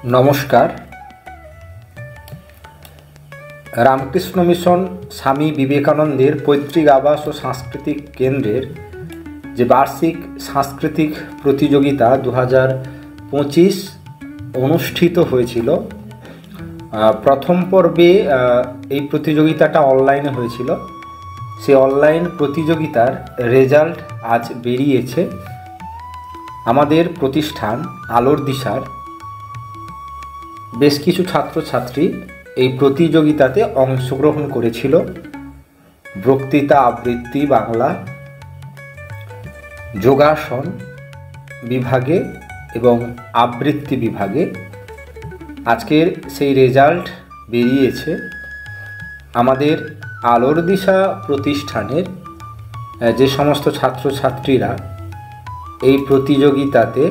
नमस्कार। रामकृष्ण मिशन स्वामी विवेकानंदेर पैतृक आवास और सांस्कृतिक केंद्रेर जे वार्षिक सांस्कृतिक प्रतियोगिता 2025 अनुष्ठित हয়েছিল। प्रथम पर्वे এই प्रतियोगिताटा অনলাইনে হয়েছিল। সেই অনলাইন প্রতিযোগিতার রেজাল্ট আজ বেরিয়েছে। আমাদের প্রতিষ্ঠান আলোর দিশার বেশ কিছু ছাত্রছাত্রী এই প্রতিযোগিতাতে অংশগ্রহণ করেছিল। বক্তৃতা আবৃত্তি বাংলা, যোগাসন বিভাগে এবং আবৃত্তি বিভাগে আজকের সেই রেজাল্ট বেরিয়েছে। আমাদের আলোর দিশা প্রতিষ্ঠানের যে সমস্ত ছাত্রছাত্রীরা এই প্রতিযোগিতাতে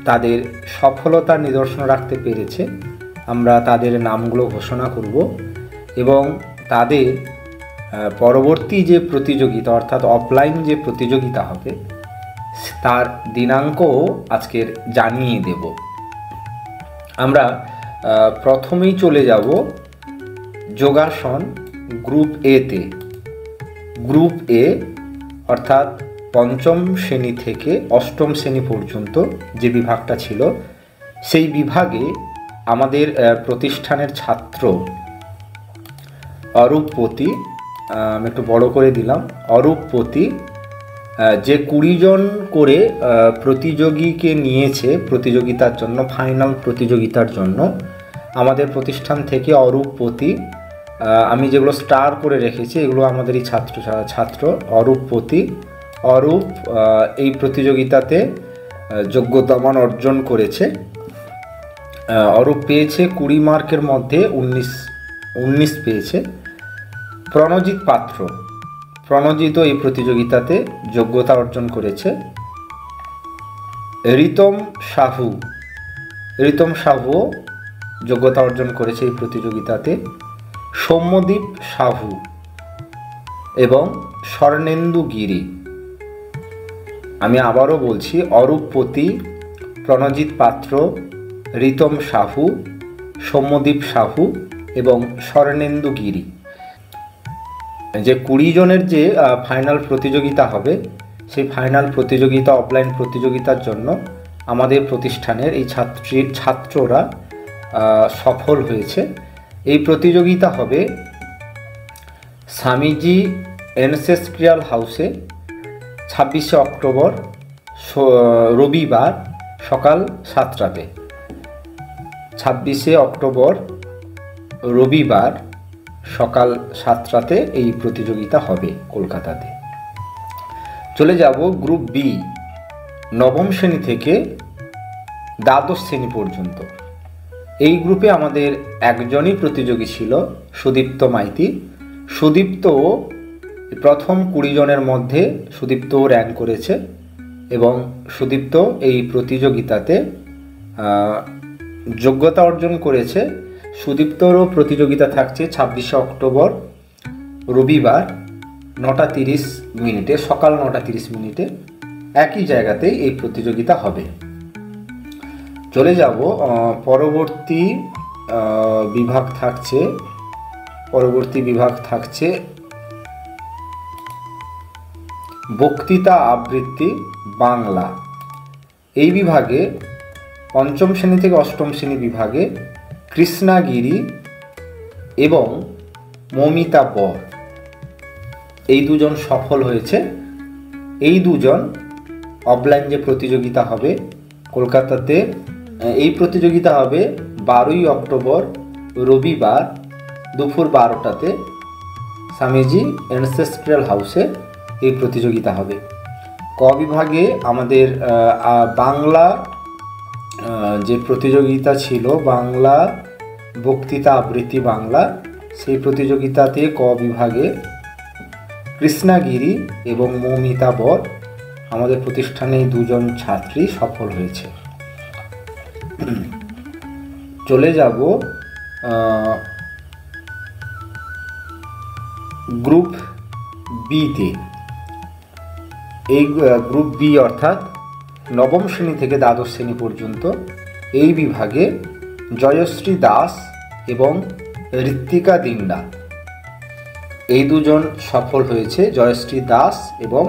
তাদের সফলতার নিদর্শন রাখতে পেরেছে, আমরা তাদের নামগুলো ঘোষণা করব এবং তাদের পরবর্তী যে প্রতিযোগিতা অর্থাৎ অফলাইন যে প্রতিযোগিতা হবে তার দিনাঙ্কও আজকের জানিয়ে দেব। আমরা প্রথমেই চলে যাব যোগাসন গ্রুপ এতে। গ্রুপ এ অর্থাৎ পঞ্চম শ্রেণী থেকে অষ্টম শ্রেণী পর্যন্ত যে বিভাগটা ছিল সেই বিভাগে আমাদের প্রতিষ্ঠানের ছাত্র অরূপপতি, আমি একটু বড় করে দিলাম, অরূপপতি যে 20 জন করে প্রতিযোগীকে নিয়েছে প্রতিযোগিতার জন্য, ফাইনাল প্রতিযোগিতার জন্য। আমাদের প্রতিষ্ঠান থেকে অরূপপতি, আমি যেগুলো স্টার করে রেখেছি এগুলো আমাদেরই ছাত্র অরূপপতি। অরূপ এই প্রতিযোগিতাতে যোগ্যতা মান অর্জন করেছে। অরূপ পেয়েছে 20 মার্কের মধ্যে 19 পেয়েছে। প্রণজিৎ পাত্র, প্রণজিৎ এই প্রতিযোগিতাতে যোগ্যতা অর্জন করেছে। রিতম সাহু যোগ্যতা অর্জন করেছে এই প্রতিযোগিতাতে। সৌম্যদীপ সাহু এবং স্বর্ণেন্দু গিরি। আমি আবারও বলছি, অরূপপতি, প্রণজিৎ পাত্র, রিতম সাহু, সৌম্যদীপ সাহু এবং স্বর্ণেন্দু গিরি। যে 20 জনের যে ফাইনাল প্রতিযোগিতা হবে সেই ফাইনাল প্রতিযোগিতা অফলাইন প্রতিযোগিতার জন্য আমাদের প্রতিষ্ঠানের এই ছাত্ররা সফল হয়েছে। এই প্রতিযোগিতা হবে স্বামীজি এনসেস্ট্রিয়াল হাউসে 26শে অক্টোবর রবিবার সকাল 7টাতে। 26শে অক্টোবর রবিবার সকাল 7টাতে এই প্রতিযোগিতা হবে কলকাতাতে। চলে যাব গ্রুপ বি, নবম শ্রেণী থেকে দ্বাদশ শ্রেণী পর্যন্ত। এই গ্রুপে আমাদের একজনই প্রতিযোগী ছিল, সুদীপ্ত মাইতি। সুদীপ্ত প্রথম 20 জনের মধ্যে সুদীপ্ত র্যাঙ্ক করেছে এবং সুদীপ্ত এই প্রতিযোগিতাতে যোগ্যতা অর্জন করেছে। সুদীপ্তরও প্রতিযোগিতা থাকছে 26শে অক্টোবর রবিবার 9টা 30 মিনিটে, সকাল 9টা 30 মিনিটে একই জায়গাতে এই প্রতিযোগিতা হবে। চলে যাব পরবর্তী বিভাগ থাকছে বক্তৃতা আবৃত্তি বাংলা। এই বিভাগে পঞ্চম শ্রেণী থেকে অষ্টম শ্রেণী বিভাগে কৃষ্ণাগিরি এবং মমিতা বর এই দুজন সফল হয়েছে। এই দুজন অফলাইন যে প্রতিযোগিতা হবে কলকাতাতে, এই প্রতিযোগিতা হবে 12ই অক্টোবর রবিবার দুপুর 12টাতে স্বামীজি এনসেস্ট্রিয়াল হাউসে এই প্রতিযোগিতা হবে। ক বিভাগে আমাদের বাংলা যে প্রতিযোগিতা ছিল, বাংলা বক্তৃতা আবৃত্তি বাংলা, সেই প্রতিযোগিতাতে ক বিভাগে কৃষ্ণাগিরি এবং মৌমিতা বর আমাদের প্রতিষ্ঠানে এই দুজন ছাত্রী সফল হয়েছে। চলে যাব গ্রুপ বিতে। এই গ্রুপ বি অর্থাৎ নবম শ্রেণী থেকে দ্বাদশ শ্রেণী পর্যন্ত এই বিভাগে জয়শ্রী দাস এবং ঋত্বিকা দিন্ডা, এই দুজন সফল হয়েছে। জয়শ্রী দাস এবং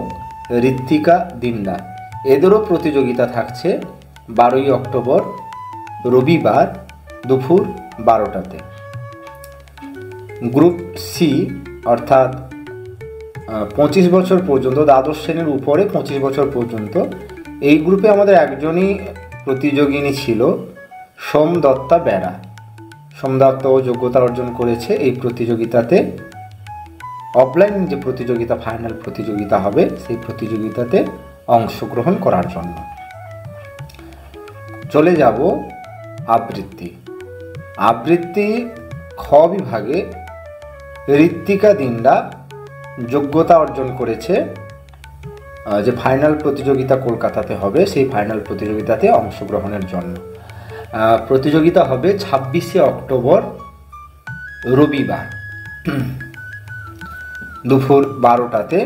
ঋত্বিকা দিন্ডা, এদেরও প্রতিযোগিতা থাকছে 12ই অক্টোবর রবিবার দুপুর 12টাতে। গ্রুপ সি অর্থাৎ 25 বছর পর্যন্ত, দ্বাদশ শ্রেণীর উপরে 25 বছর পর্যন্ত, এই গ্রুপে আমাদের একজনই প্রতিযোগিনী ছিল, সোমদত্তা বেরা। সোমদত্ত যোগ্যতা অর্জন করেছে এই প্রতিযোগিতাতে। অফলাইন যে প্রতিযোগিতা, ফাইনাল প্রতিযোগিতা হবে, সেই প্রতিযোগিতাতে অংশগ্রহণ করার জন্য। চলে যাব আবৃত্তি। আবৃত্তি খ বিভাগে ঋত্বিকা দিন্ডা যোগ্যতা অর্জন করেছে যে ফাইনাল প্রতিযোগিতা কলকাতাতে হবে, সেই ফাইনাল প্রতিযোগিতাতে অংশগ্রহণের জন্য। প্রতিযোগিতা হবে 26শে অক্টোবর রবিবার দুপুর 12টাতে,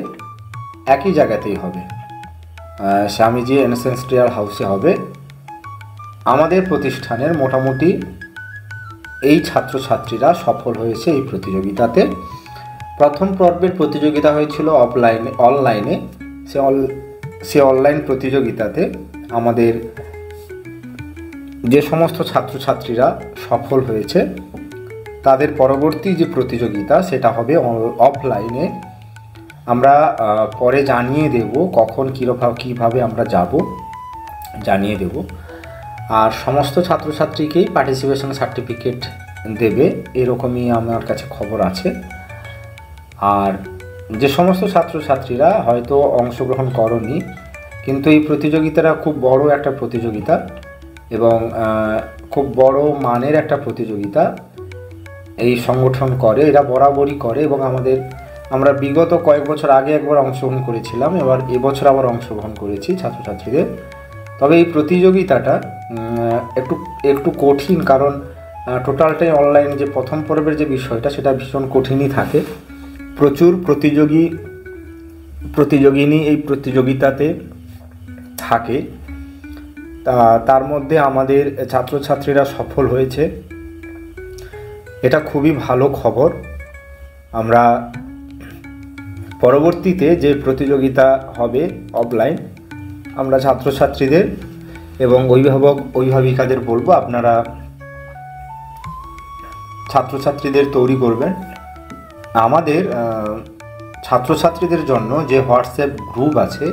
একই জায়গাতেই হবে, স্বামীজি এনসেন্সট্রিয়াল হাউসে হবে। আমাদের প্রতিষ্ঠানের মোটামুটি এই ছাত্রছাত্রীরা সফল হয়েছে এই প্রতিযোগিতাতে। প্রথম পর্বের প্রতিযোগিতা হয়েছিল অনলাইনে। সে অনলাইন প্রতিযোগিতাতে আমাদের যে সমস্ত ছাত্রছাত্রীরা সফল হয়েছে তাদের পরবর্তী যে প্রতিযোগিতা সেটা হবে অফলাইনে। আমরা পরে জানিয়ে দেব কখন কীভাবে আমরা যাব, জানিয়ে দেব। আর সমস্ত ছাত্রছাত্রীকেই পার্টিসিপেশন সার্টিফিকেট দেবে, এরকমই আমার কাছে খবর আছে। আর যে সমস্ত ছাত্রছাত্রীরা হয়তো অংশগ্রহণ করনি, কিন্তু এই প্রতিযোগিতাটা খুব বড় একটা প্রতিযোগিতা এবং খুব বড় মানের একটা প্রতিযোগিতা এই সংগঠন করে, এরা বরাবরই করে। এবং আমরা বিগত কয়েক বছর আগে একবার অংশগ্রহণ করেছিলাম, এবার এবছর আবার অংশগ্রহণ করেছি ছাত্রছাত্রীদের। তবে এই প্রতিযোগিতাটা একটু কঠিন, কারণ টোটালটাই অনলাইন। যে প্রথম পর্বের যে বিষয়টা সেটা ভীষণ কঠিনই থাকে। প্রচুর প্রতিযোগিনী এই প্রতিযোগিতাতে থাকে। তার মধ্যে আমাদের ছাত্রছাত্রীরা সফল হয়েছে, এটা খুবই ভালো খবর। আমরা পরবর্তীতে যে প্রতিযোগিতা হবে অফলাইন, আমরা ছাত্রছাত্রীদের এবং অভিভাবিকাদের বলবো আপনারা ছাত্রছাত্রীদের তৈরি করবেন। আমাদের ছাত্রছাত্রীদের জন্য যে হোয়াটসঅ্যাপ গ্রুপ আছে,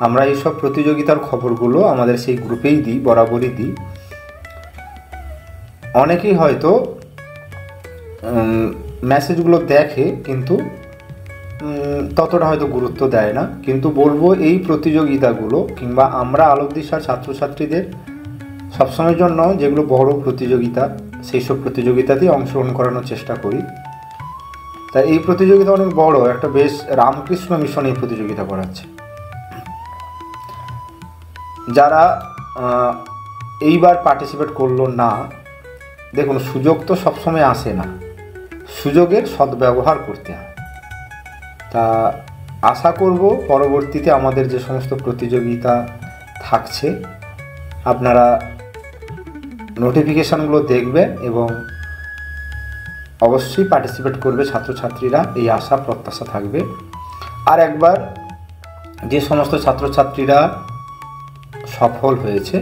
আমরা এইসব প্রতিযোগিতার খবরগুলো আমাদের সেই গ্রুপেই দিই, বরাবরই দিই। অনেকেই হয়তো মেসেজগুলো দেখে কিন্তু ততটা হয়তো গুরুত্ব দেয় না, কিন্তু বলবো এই প্রতিযোগিতাগুলো কিংবা আমরা আলোক দিশার ছাত্রছাত্রীদের সবসময়ের জন্য যেগুলো বড় প্রতিযোগিতা সেই সব প্রতিযোগিতাতেই অংশগ্রহণ করানোর চেষ্টা করি। তাই এই প্রতিযোগিতা অনেক বড় একটা, বেশ রামকৃষ্ণ মিশন এই প্রতিযোগিতা করাচ্ছে। যারা এইবার পার্টিসিপেট করলো না, দেখুন সুযোগ তো সবসময় আসে না, সুযোগের সদ্ব্যবহার করতে হয়। তা আশা করব পরবর্তীতে আমাদের যে সমস্ত প্রতিযোগিতা থাকছে আপনারা নোটিফিকেশানগুলো দেখবেন এবং অবশ্যই পার্টিসিপেট করবে ছাত্রছাত্রীরা, এই আশা প্রত্যাশা থাকবে। আর একবার যে সমস্ত ছাত্রছাত্রীরা সফল হয়েছে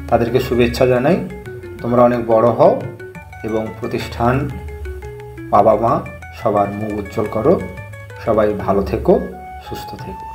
তাদেরকে শুভেচ্ছা জানাই। তোমরা অনেক বড় হও এবং প্রতিষ্ঠান, বাবা মা সবার মুখ উজ্জ্বল করো। সবাই ভালো থেকো, সুস্থ থেকো।